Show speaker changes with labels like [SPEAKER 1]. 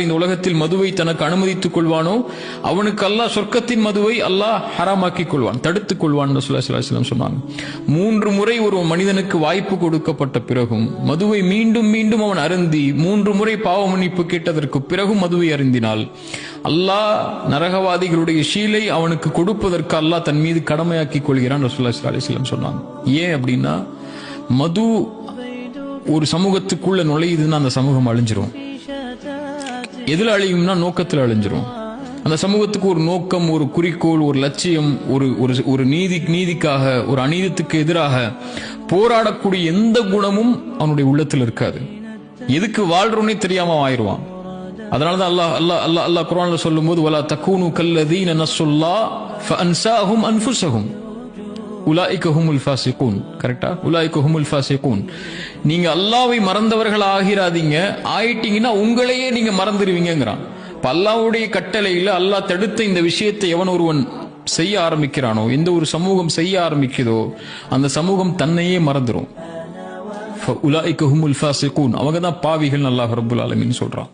[SPEAKER 1] இந்த உலகத்தில் மதுவை தனக்கு அனுமதித்துக் கொள்வானோ அவனுக்கு அல்லாஹ் சொர்க்கத்தின் மதுவை அல்லாஹ் ஹராமாக்கிக் கொள்வான், தடுத்துக் கொள்வான் ரசூலுல்லாஹி ஸல்லல்லாஹு அலைஹி வஸல்லம் சொன்னாங்க. 3 முறை ஒரு மனிதனுக்கு வாய்ப்பு கொடுக்கப்பட்ட பிறகும் மதுவை மீண்டும் மீண்டும் அவன் அருந்தி 3 முறை பாவ மன்னிப்பு கேட்டதற்கு பிறகும் மதுவை அருந்தினால் அல்லாஹ் நரகவாதிகளுடைய ஷீலை அவனுக்கு கொடுப்பதற்கு அல்லாஹ் தன் மீது கடமையாக்கிக் கொள்கிறான் ரசூலுல்லாஹி ஸல்லல்லாஹு அலைஹி வஸல்லம் சொன்னாங்க. ஏன் அப்படின்னா, மது ஒரு சமூகத்துக்குள்ள நுழையுதுன்னா அந்த சமூகம் அழிஞ்சிரும். எதுல அழியும்னா நோக்கத்தில் அழிஞ்சிரும். அந்த சமூகத்துக்கு ஒரு நோக்கம், ஒரு குறிக்கோள், ஒரு லட்சியம், ஒரு நீதிக்காக, ஒரு அநீதத்துக்கு எதிராக போராடக்கூடிய எந்த குணமும் அவனுடைய உள்ளத்தில் இருக்காது. எதுக்கு வாழ்றோன்னே தெரியாம ஆயிடுவான். அதனாலதான் அல்லாஹ் குர்ஆன்ல சொல்லும்போது வலா தகூனு கல்லதீன நஸ்ஸுல்லாஹ் ஃபஅன்ஸாஹும் அன்ஃபுஸஹும் உலாயிக ஹுமுல் ஃபாசிகூன். கரெக்டா? உலாயிக ஹுமுல் ஃபாசிகூன். நீங்க அல்லாஹ்வை மறந்தவர்கள் ஆகிராதீங்க, ஆயிட்டீங்கன்னா உங்களையே நீங்க மறந்துடுவீங்கங்கறான். அல்லாஹ்வுடைய கட்டளையில அல்லாஹ் தடுத்த இந்த விஷயத்தை எவன் ஒருவன் செய்ய ஆரம்பிக்கிறானோ, எந்த ஒரு சமூகம் செய்ய ஆரம்பிக்குதோ அந்த சமூகம் தன்னையே மறந்துடும். உலாயிக ஹுமுல் ஃபாசிகூன். அவங்க தான் பாவிகள் அல்லாஹ் ரப்பல் ஆலமீன் சொல்றான்.